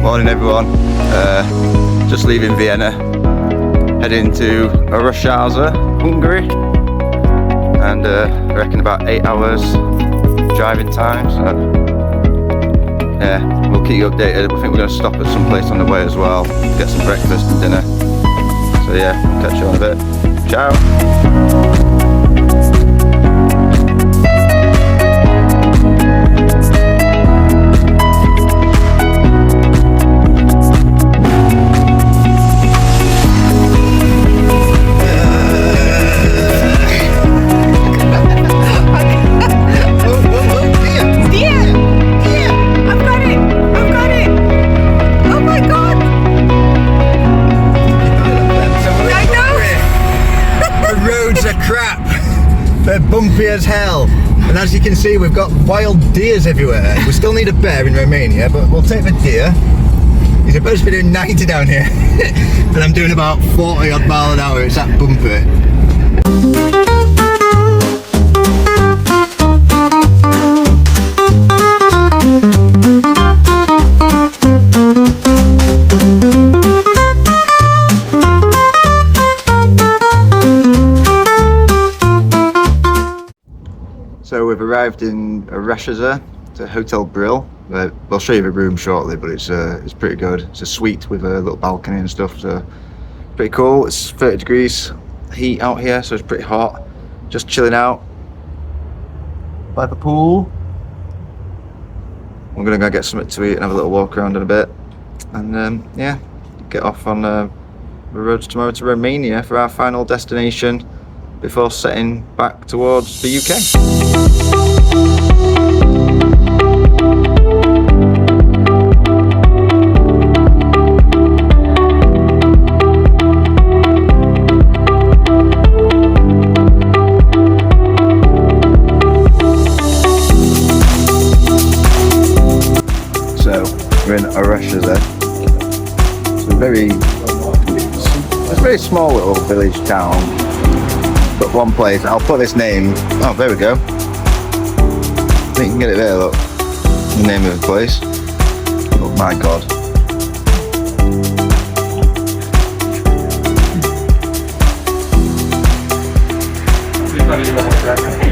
Morning everyone, just leaving Vienna, heading to Orosháza, Hungary, and I reckon about 8 hours driving time, so yeah, we'll keep you updated. I think we're going to stop at some place on the way as well, get some breakfast and dinner, so yeah, catch you on a bit. Ciao! They're bumpy as hell, and as you can see we've got wild deers everywhere. We still need a bear in Romania, but we'll take the deer. He's supposed to be doing 90 down here and I'm doing about 40 odd miles an hour. It's that bumpy. So we've arrived in Orosháza, it's a hotel brill. We'll show you the room shortly, but it's pretty good. It's a suite with a little balcony and stuff, so pretty cool. It's 30 degrees heat out here, so it's pretty hot. Just chilling out by the pool. We're gonna go get something to eat and have a little walk around in a bit, and yeah, get off on the road tomorrow to Romania for our final destination before setting back towards the UK. So we're in Orosháza. It's a very small little village town. But one place, I'll put this name, oh there we go, I think you can get it there, look, the name of the place. Oh my god.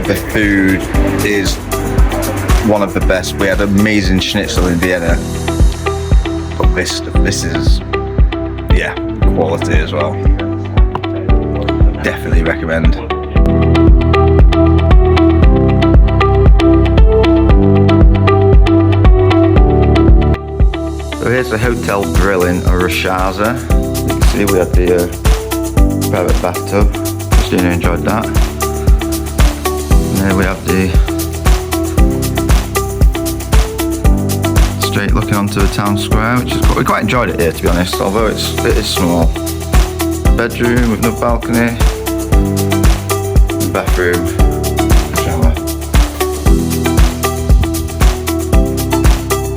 The food is one of the best. We had amazing schnitzel in Vienna, but this is, yeah, quality as well. Definitely recommend. So here's the hotel grill in Orosháza. You can see we had the private bathtub. Christina enjoyed that. And there we have the straight looking onto the town square, which is cool. We quite enjoyed it here, to be honest, although it is small. Bedroom with no balcony, bathroom, shower.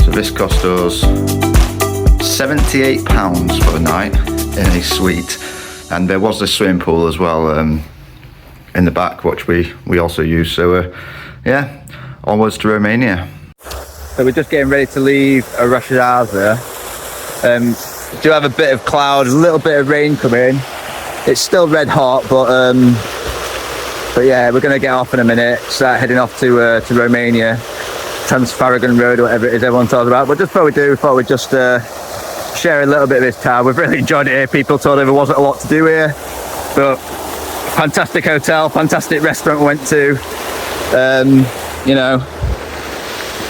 So this cost us £78 for the night in a suite, and there was a swimming pool as well in the back, which we also used. So yeah, onwards to Romania. So we're just getting ready to leave Orosháza. Do have a bit of cloud, a little bit of rain coming. It's still red hot, but yeah, we're gonna get off in a minute. Start heading off to Romania, Transfagarasan road, or whatever it is everyone talks about. But just before we do, we thought we'd just share a little bit of this town. We've really enjoyed it here. People told us there wasn't a lot to do here, but fantastic hotel, fantastic restaurant we went to. You know,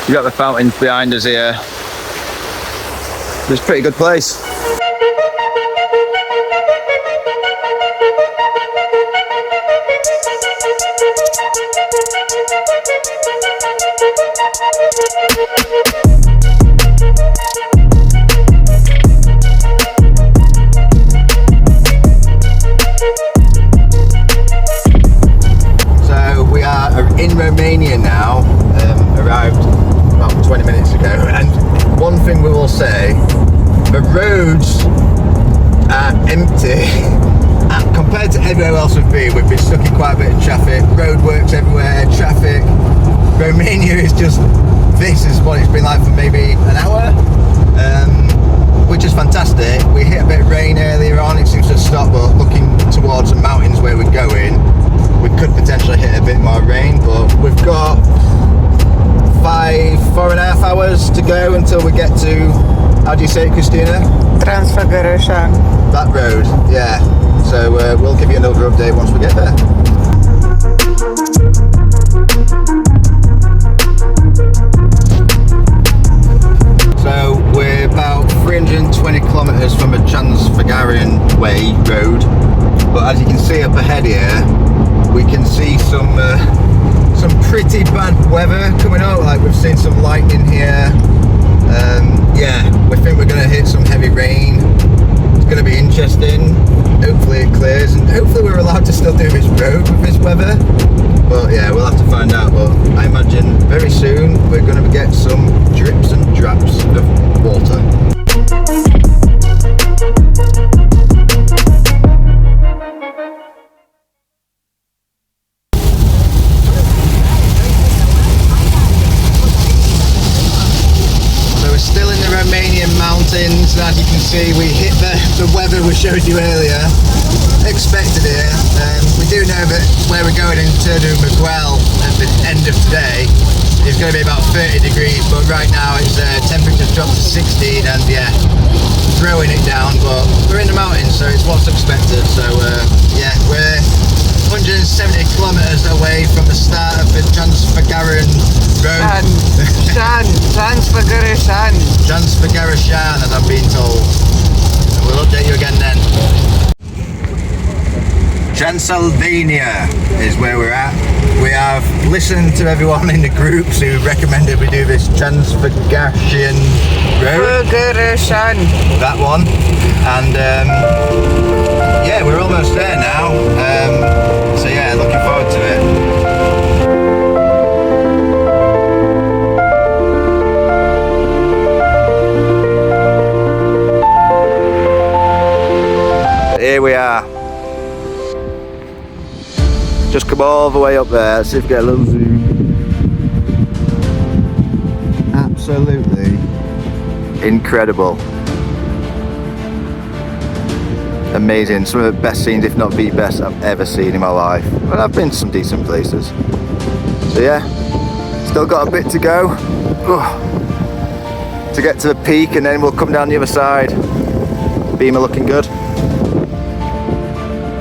you got the fountains behind us here. It's a pretty good place. So we are in Romania now, arrived about 20 minutes ago, and one thing we will say, the roads are empty. Compared to everywhere else we've been stuck in quite a bit of traffic, roadworks everywhere, traffic. Romania is just, this is what it's been like for maybe an hour. how do you say it, Christina? Transfăgărășan. That road, yeah. So we'll give you another update once we get there. So we're about 320 kilometres from a Transfagarasan way road, but as you can see up ahead here, we can see some pretty bad weather coming out. Like we've seen some lightning here. Yeah, we think we're going to hit some heavy rain. It's going to be interesting. Hopefully it clears, and hopefully we're allowed to still do this road with this weather. But yeah, we'll have to find out. But I imagine very soon we're going to get some drips and drops of water. Romanian mountains, and as you can see we hit the weather we showed you earlier. Expected here. We do know that where we're going in Turnu Măgurele at the end of today is going to be about 30 degrees, but right now it's temperature's dropped to 16 and yeah, throwing it down, but we're in the mountains so it's what's expected. So yeah, we're 170 kilometres away from the start of the Transfagarasan road. Transfăgărășan. Transfagarasan, as I'm being told. And we'll update you again then. Transylvania is where we're at. We have listened to everyone in the groups who recommended we do this Transfagarasan road. Făgărășan. That one. And yeah, we're almost there now. So yeah, looking forward to it. Here we are. Just come all the way up there. Let's see if we get a little zoom. Absolutely incredible. Amazing. Some of the best scenes, if not the best I've ever seen in my life. But I've been to some decent places. So yeah, still got a bit to go to get to the peak, and then we'll come down the other side. Beamer looking good.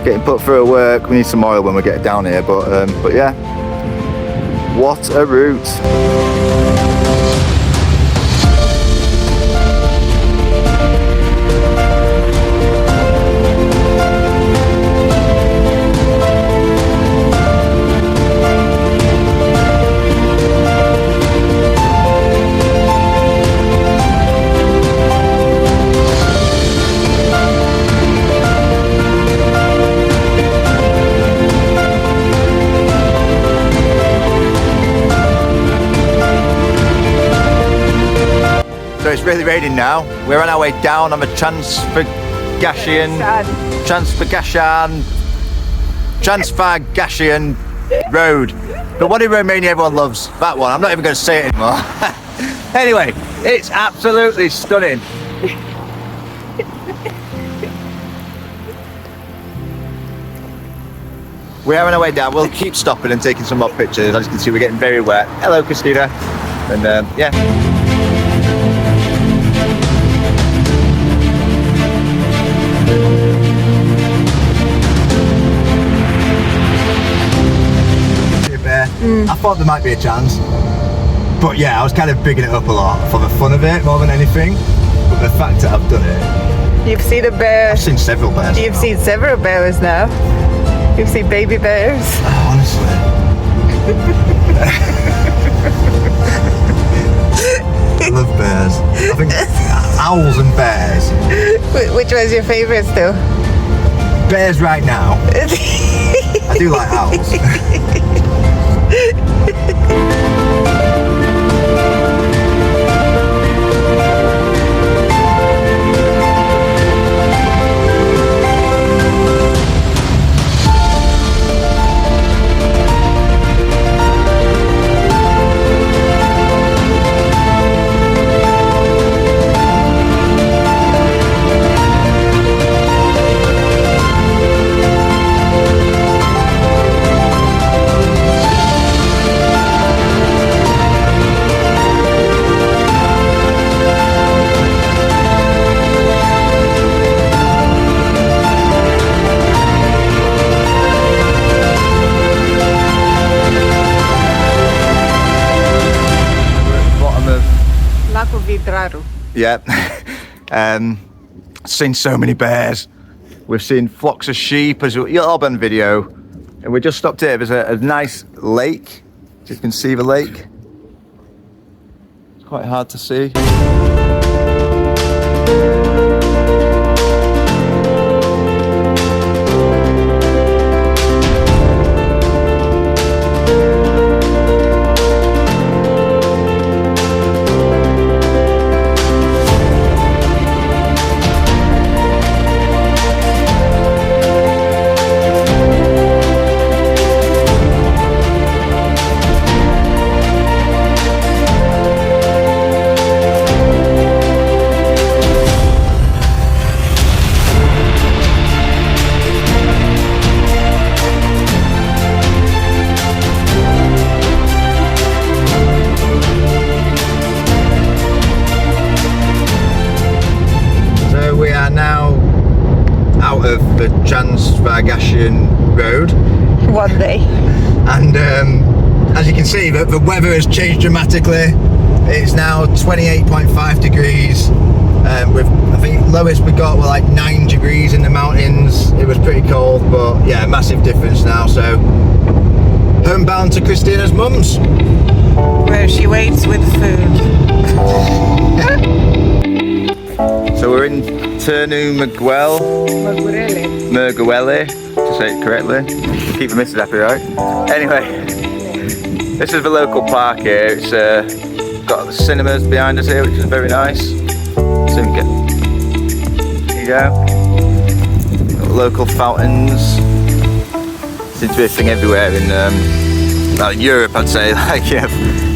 Getting put through a work. We need some oil when we get down here, but yeah, what a route. So it's really raining now. We're on our way down on the Transfagarasan road. The one in Romania everyone loves. That one. I'm not even going to say it anymore. Anyway, it's absolutely stunning. We are on our way down. We'll keep stopping and taking some more pictures. As you can see, we're getting very wet. Hello, Christina. And yeah. I thought there might be a chance, but yeah, I was kind of bigging it up a lot for the fun of it more than anything. But the fact that I've done it, You've seen a bear. I've seen several bears. You've seen several bears now. You've seen baby bears. Honestly. I love bears. I think owls and bears. Which one's your favourite still? Bears right now. I do like owls. yet. Seen so many bears. We've seen flocks of sheep, as you'll all be on video. And we just stopped here. There's a nice lake. You can see the lake. It's quite hard to see. The Transfagarasan road. One day. And as you can see, the weather has changed dramatically. It's now 28.5 degrees. I think lowest we got were like 9 degrees in the mountains. It was pretty cold, but yeah, massive difference now. So homebound to Christina's mum's, Where she waits with food. So we're in Turnu Măgurele, to say it correctly. Keep Mrs. happy, right? Anyway, this is the local park here. It's got the cinemas behind us here, which is very nice. So we can there you go. Got local fountains. Seems to be a thing everywhere in Europe, I'd say. Like, yeah,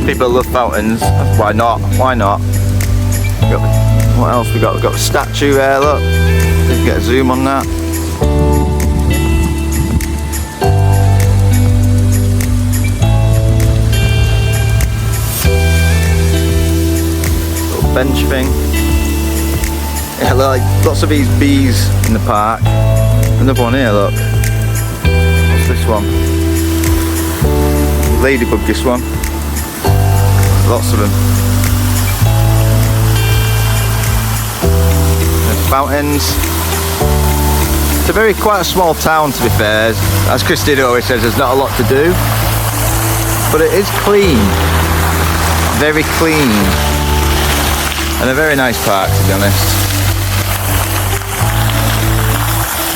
people love fountains. Why not? Why not? What else we got? We've got the statue there, look. Let's get a zoom on that. Little bench thing. Yeah, like lots of these bees in the park. Another one here, look. What's this one? Ladybug, this one. Lots of them. Fountains. It's quite a small town, to be fair. As Christina always says, there's not a lot to do, but it is clean, very clean, and a very nice park, to be honest.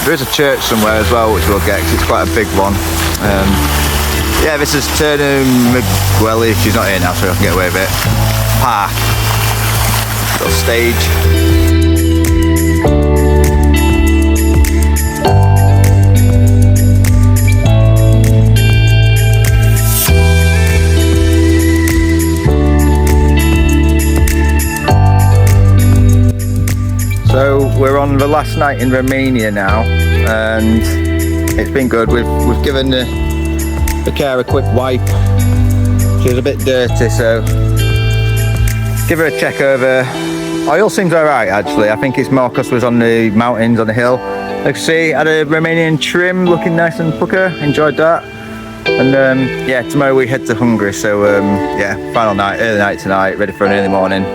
There is a church somewhere as well, which we'll get, because it's quite a big one. Yeah, this is Turnu Măgurele. She's not here now, so I can get away with it. Park, little stage. So we're on the last night in Romania now, and it's been good. We've given the car a quick wipe. She was a bit dirty, so give her a check over. Oil seems alright actually. I think it's more because we're on the mountains, on the hill. Like you see, had a Romanian trim, looking nice and pucker. Enjoyed that. And yeah, tomorrow we head to Hungary. So yeah, final night, early night tonight, ready for an early morning.